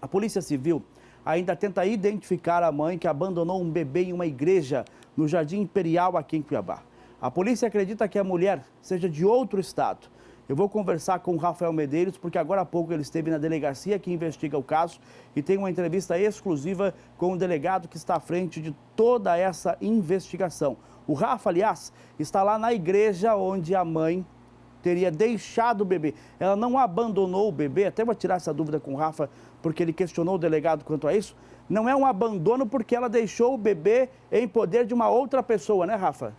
A Polícia Civil ainda tenta identificar a mãe que abandonou um bebê em uma igreja no Jardim Imperial, aqui em Cuiabá. A polícia acredita que a mulher seja de outro estado. Eu vou conversar com o Rafael Medeiros, porque agora há pouco ele esteve na delegacia que investiga o caso e tem uma entrevista exclusiva com o delegado que está à frente de toda essa investigação. O Rafa, aliás, está lá na igreja onde a mãe teria deixado o bebê. Ela não abandonou o bebê, até vou tirar essa dúvida com o Rafa, porque ele questionou o delegado quanto a isso. Não é um abandono porque ela deixou o bebê em poder de uma outra pessoa, né, Rafa?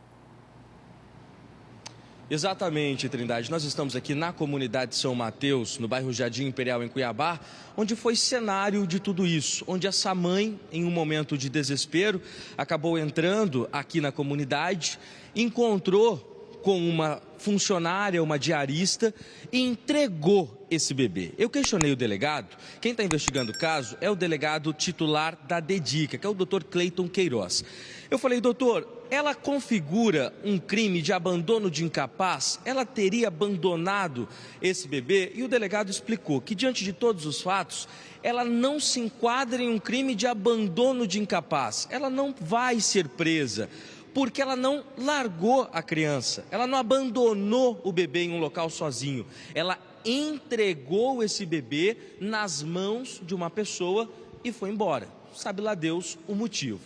Exatamente, Trindade. Nós estamos aqui na comunidade São Mateus, no bairro Jardim Imperial, em Cuiabá, onde foi cenário de tudo isso, onde essa mãe, em um momento de desespero, acabou entrando aqui na comunidade, encontrou com uma funcionária, uma diarista, e entregou esse bebê. Eu questionei o delegado. Quem está investigando o caso é o delegado titular da DEDICA, que é o Dr. Cleiton Queiroz. Eu falei, doutor, ela configura um crime de abandono de incapaz? Ela teria abandonado esse bebê? E o delegado explicou que, diante de todos os fatos, ela não se enquadra em um crime de abandono de incapaz. Ela não vai ser presa, porque ela não largou a criança, ela não abandonou o bebê em um local sozinho. Ela entregou esse bebê nas mãos de uma pessoa e foi embora. Sabe lá Deus o motivo.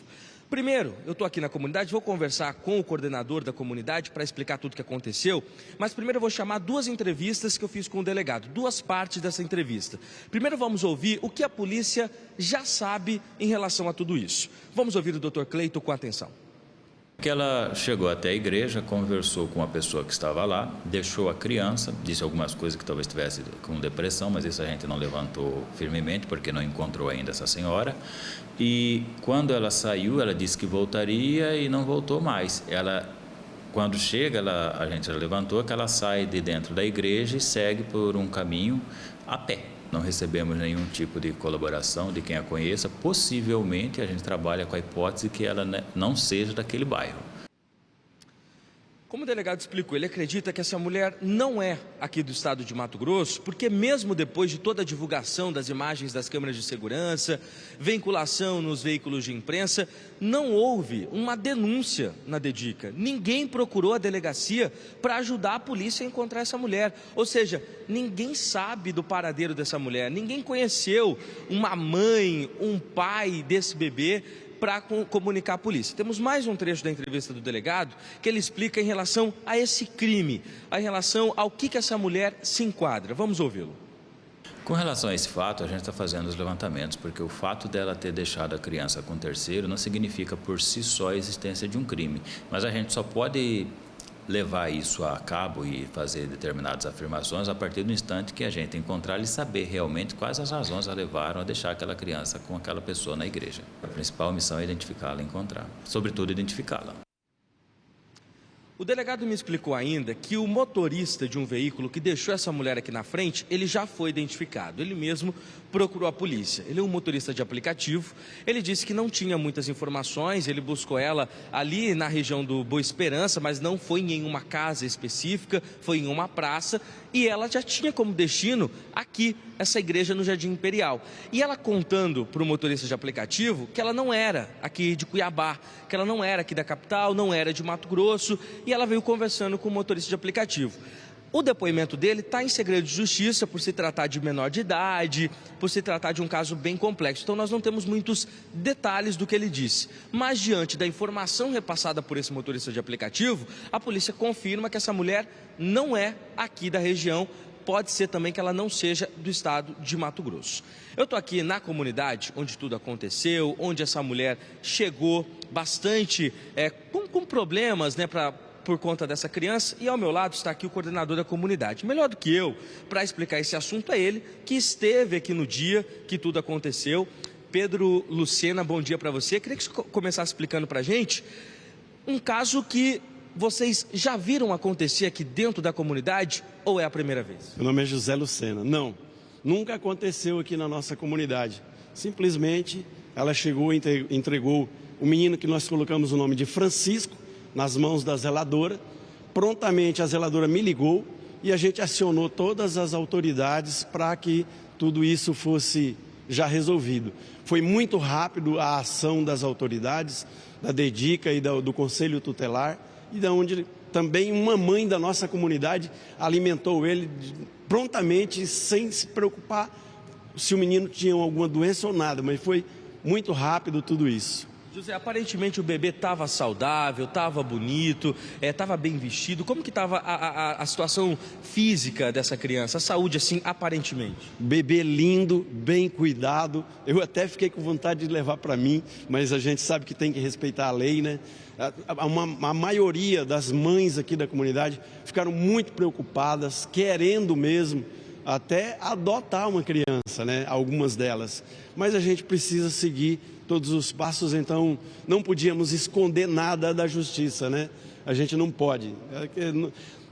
Primeiro, eu estou aqui na comunidade, vou conversar com o coordenador da comunidade para explicar tudo o que aconteceu, mas primeiro eu vou chamar duas entrevistas que eu fiz com o delegado, duas partes dessa entrevista. Primeiro vamos ouvir o que a polícia já sabe em relação a tudo isso. Vamos ouvir o Dr. Cleiton com atenção. Que ela chegou até a igreja, conversou com a pessoa que estava lá, deixou a criança, disse algumas coisas que talvez estivesse com depressão, mas isso a gente não levantou firmemente, porque não encontrou ainda essa senhora. E quando ela saiu, ela disse que voltaria e não voltou mais. Quando chega, a gente levantou que ela sai de dentro da igreja e segue por um caminho a pé. Não recebemos nenhum tipo de colaboração de quem a conheça. Possivelmente, a gente trabalha com a hipótese que ela não seja daquele bairro. Como o delegado explicou, ele acredita que essa mulher não é aqui do estado de Mato Grosso, porque mesmo depois de toda a divulgação das imagens das câmeras de segurança, vinculação nos veículos de imprensa, não houve uma denúncia na DEDICA. Ninguém procurou a delegacia para ajudar a polícia a encontrar essa mulher. Ou seja, ninguém sabe do paradeiro dessa mulher, ninguém conheceu uma mãe, um pai desse bebê para comunicar à polícia. Temos mais um trecho da entrevista do delegado que ele explica em relação a esse crime, em relação ao que essa mulher se enquadra. Vamos ouvi-lo. Com relação a esse fato, a gente está fazendo os levantamentos, porque o fato dela ter deixado a criança com terceiro não significa por si só a existência de um crime, mas a gente só pode levar isso a cabo e fazer determinadas afirmações a partir do instante que a gente encontrar e saber realmente quais as razões a levaram a deixar aquela criança com aquela pessoa na igreja. A principal missão é identificá-la e encontrar, sobretudo identificá-la. O delegado me explicou ainda que o motorista de um veículo que deixou essa mulher aqui na frente, ele já foi identificado, ele mesmo procurou a polícia. Ele é um motorista de aplicativo, ele disse que não tinha muitas informações, ele buscou ela ali na região do Boa Esperança, mas não foi em uma casa específica, foi em uma praça, e ela já tinha como destino aqui, essa igreja no Jardim Imperial. E ela contando para o motorista de aplicativo que ela não era aqui de Cuiabá, que ela não era aqui da capital, não era de Mato Grosso, e ela veio conversando com o motorista de aplicativo. O depoimento dele está em segredo de justiça por se tratar de menor de idade, por se tratar de um caso bem complexo. Então nós não temos muitos detalhes do que ele disse. Mas diante da informação repassada por esse motorista de aplicativo, a polícia confirma que essa mulher não é aqui da região. Pode ser também que ela não seja do estado de Mato Grosso. Eu estou aqui na comunidade onde tudo aconteceu, onde essa mulher chegou bastante com problemas, né, por conta dessa criança, e ao meu lado está aqui o coordenador da comunidade. Melhor do que eu, para explicar esse assunto, é ele que esteve aqui no dia que tudo aconteceu. Pedro Lucena, bom dia para você. Queria que você começasse explicando para a gente um caso que vocês já viram acontecer aqui dentro da comunidade ou é a primeira vez? Meu nome é José Lucena. Não, nunca aconteceu aqui na nossa comunidade. Simplesmente ela chegou e entregou o menino que nós colocamos o nome de Francisco nas mãos da zeladora. Prontamente a zeladora me ligou e a gente acionou todas as autoridades para que tudo isso fosse já resolvido. Foi muito rápido a ação das autoridades, da DEDICA e do Conselho Tutelar, e da onde também uma mãe da nossa comunidade alimentou ele prontamente, sem se preocupar se o menino tinha alguma doença ou nada, mas foi muito rápido tudo isso. José, aparentemente o bebê estava saudável, estava bonito, estava bem vestido. Como que estava a situação física dessa criança, a saúde assim, aparentemente? Bebê lindo, bem cuidado. Eu até fiquei com vontade de levar para mim, mas a gente sabe que tem que respeitar a lei, né? A maioria das mães aqui da comunidade ficaram muito preocupadas, querendo mesmo até adotar uma criança, né? Algumas delas. Mas a gente precisa seguir todos os passos, então não podíamos esconder nada da justiça, né? A gente não pode.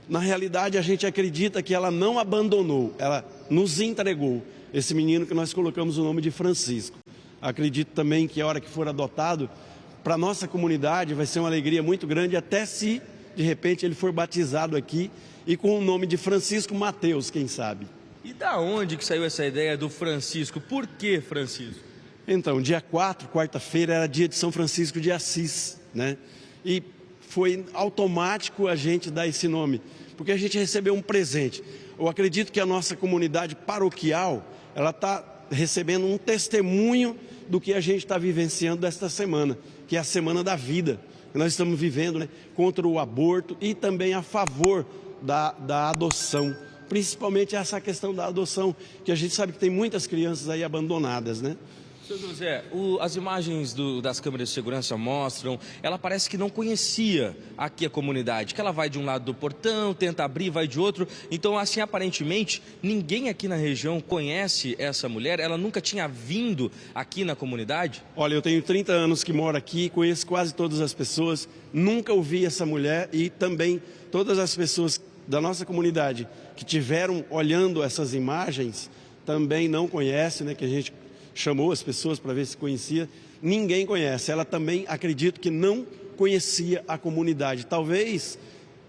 Na realidade, a gente acredita que ela não abandonou, ela nos entregou esse menino que nós colocamos o nome de Francisco. Acredito também que a hora que for adotado, para a nossa comunidade vai ser uma alegria muito grande, até se de repente ele for batizado aqui e com o nome de Francisco Mateus, quem sabe. E da onde que saiu essa ideia do Francisco? Por que Francisco? Então, dia 4, quarta-feira, era dia de São Francisco de Assis, né? E foi automático a gente dar esse nome, porque a gente recebeu um presente. Eu acredito que a nossa comunidade paroquial, ela está recebendo um testemunho do que a gente está vivenciando desta semana, que é a Semana da Vida, que nós estamos vivendo, né? Contra o aborto e também a favor da adoção. Principalmente essa questão da adoção, que a gente sabe que tem muitas crianças aí abandonadas, né? Seu José, as imagens das câmeras de segurança mostram, ela parece que não conhecia aqui a comunidade, que ela vai de um lado do portão, tenta abrir, vai de outro. Então, assim, aparentemente, ninguém aqui na região conhece essa mulher, ela nunca tinha vindo aqui na comunidade? Olha, eu tenho 30 anos que moro aqui, conheço quase todas as pessoas, nunca ouvi essa mulher e também todas as pessoas da nossa comunidade que tiveram olhando essas imagens também não conhecem, né, que a gente chamou as pessoas para ver se conhecia, ninguém conhece. Ela também, acredito que não conhecia a comunidade. Talvez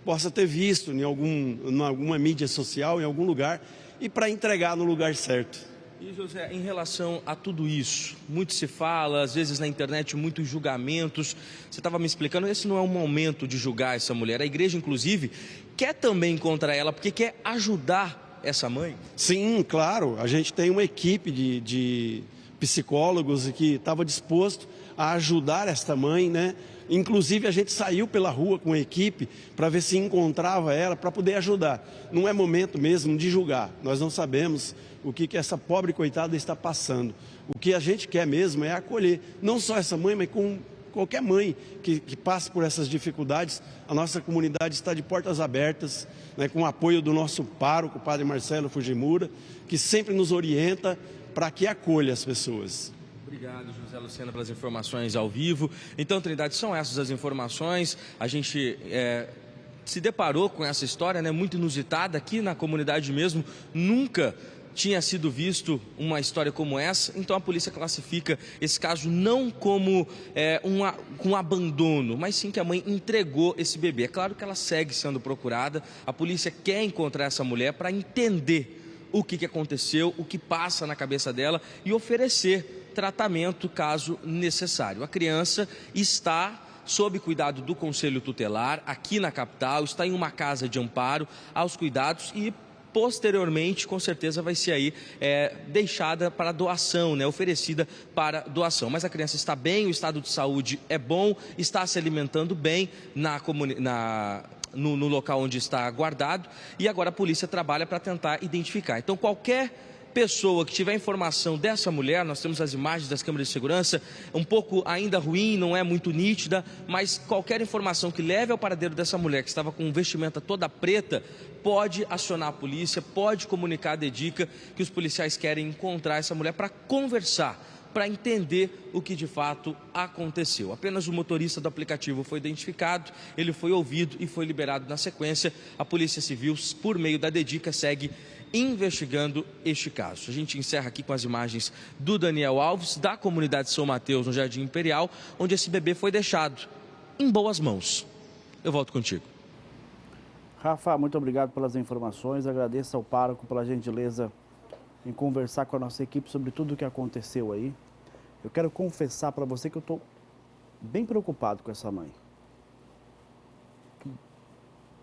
possa ter visto em alguma mídia social, em algum lugar, e para entregar no lugar certo. E, José, em relação a tudo isso, muito se fala, às vezes na internet, muitos julgamentos. Você estava me explicando, esse não é um momento de julgar essa mulher. A igreja, inclusive, quer também encontrar ela, porque quer ajudar essa mãe. Sim, claro. A gente tem uma equipe de psicólogos que estava disposto a ajudar esta mãe, né? Inclusive a gente saiu pela rua com a equipe para ver se encontrava ela, para poder ajudar. Não é momento mesmo de julgar, nós não sabemos o que essa pobre coitada está passando. O que a gente quer mesmo é acolher, não só essa mãe, mas com qualquer mãe que passe por essas dificuldades. A nossa comunidade está de portas abertas, né, com o apoio do nosso pároco, o padre Marcelo Fujimura, que sempre nos orienta para que acolha as pessoas. Obrigado, José Lucena, pelas informações ao vivo. Então, Trindade, são essas as informações. A gente se deparou com essa história, né, muito inusitada aqui na comunidade mesmo. Nunca tinha sido visto uma história como essa. Então, a polícia classifica esse caso não como um abandono, mas sim que a mãe entregou esse bebê. É claro que ela segue sendo procurada. A polícia quer encontrar essa mulher para entender o que aconteceu, o que passa na cabeça dela e oferecer tratamento caso necessário. A criança está sob cuidado do Conselho Tutelar aqui na capital, está em uma casa de amparo aos cuidados e posteriormente, com certeza, vai ser aí deixada para doação, né, oferecida para doação. Mas a criança está bem, o estado de saúde é bom, está se alimentando bem no local onde está guardado e agora a polícia trabalha para tentar identificar. Então, qualquer pessoa que tiver informação dessa mulher, nós temos as imagens das câmeras de segurança, um pouco ainda ruim, não é muito nítida, mas qualquer informação que leve ao paradeiro dessa mulher, que estava com vestimenta toda preta, pode acionar a polícia, pode comunicar a DEDICA que os policiais querem encontrar essa mulher para conversar, para entender o que de fato aconteceu. Apenas o motorista do aplicativo foi identificado, ele foi ouvido e foi liberado na sequência. A Polícia Civil, por meio da DEDICA, segue investigando este caso. A gente encerra aqui com as imagens do Daniel Alves, da comunidade São Mateus, no Jardim Imperial, onde esse bebê foi deixado em boas mãos. Eu volto contigo. Rafa, muito obrigado pelas informações, agradeço ao pároco pela gentileza em conversar com a nossa equipe sobre tudo o que aconteceu aí. Eu quero confessar para você que eu estou bem preocupado com essa mãe.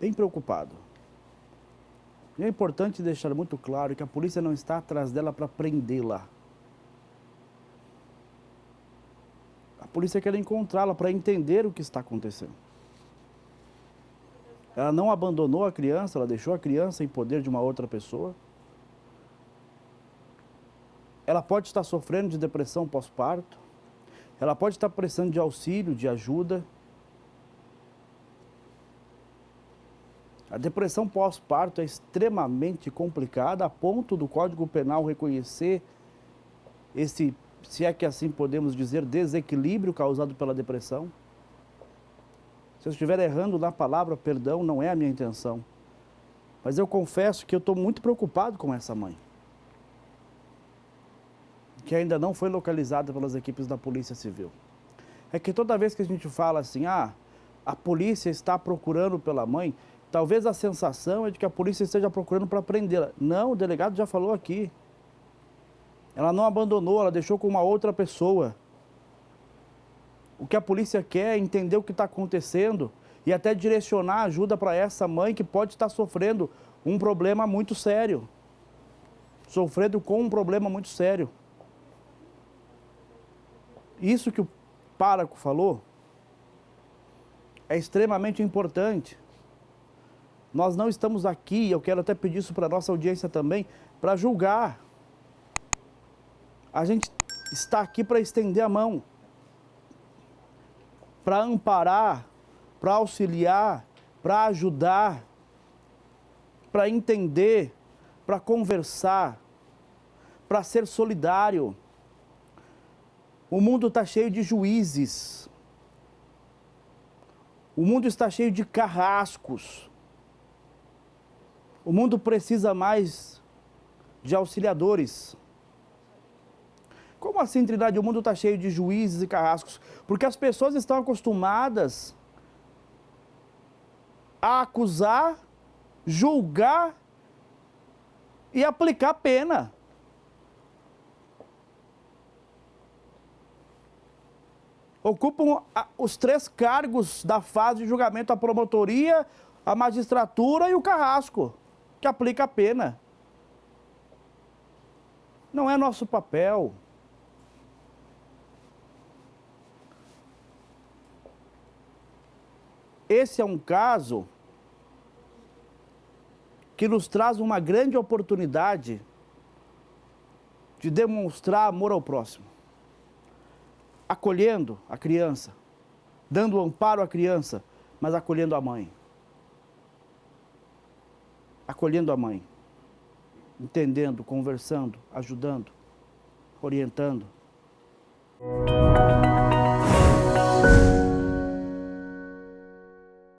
Bem preocupado. E é importante deixar muito claro que a polícia não está atrás dela para prendê-la. A polícia quer encontrá-la para entender o que está acontecendo. Ela não abandonou a criança, ela deixou a criança em poder de uma outra pessoa. Ela pode estar sofrendo de depressão pós-parto. Ela pode estar precisando de auxílio, de ajuda. A depressão pós-parto é extremamente complicada, a ponto do Código Penal reconhecer esse, se é que assim podemos dizer, desequilíbrio causado pela depressão. Se eu estiver errando na palavra, perdão, não é a minha intenção. Mas eu confesso que eu estou muito preocupado com essa mãe, que ainda não foi localizada pelas equipes da Polícia Civil. É que toda vez que a gente fala assim, a polícia está procurando pela mãe, talvez a sensação é de que a polícia esteja procurando para prendê-la. Não, o delegado já falou aqui. Ela não abandonou, ela deixou com uma outra pessoa. O que a polícia quer é entender o que está acontecendo e até direcionar ajuda para essa mãe que pode estar sofrendo um problema muito sério. Sofrendo com um problema muito sério. Isso que o pároco falou é extremamente importante. Nós não estamos aqui, eu quero até pedir isso para a nossa audiência também, para julgar. A gente está aqui para estender a mão, para amparar, para auxiliar, para ajudar, para entender, para conversar, para ser solidário. O mundo está cheio de juízes. O mundo está cheio de carrascos. O mundo precisa mais de auxiliadores. Como assim, Trindade? O mundo está cheio de juízes e carrascos? Porque as pessoas estão acostumadas a acusar, julgar e aplicar pena. Ocupam os 3 cargos da fase de julgamento: a promotoria, a magistratura e o carrasco, que aplica a pena. Não é nosso papel. Esse é um caso que nos traz uma grande oportunidade de demonstrar amor ao próximo. Acolhendo a criança, dando amparo à criança, mas acolhendo a mãe. Acolhendo a mãe, entendendo, conversando, ajudando, orientando.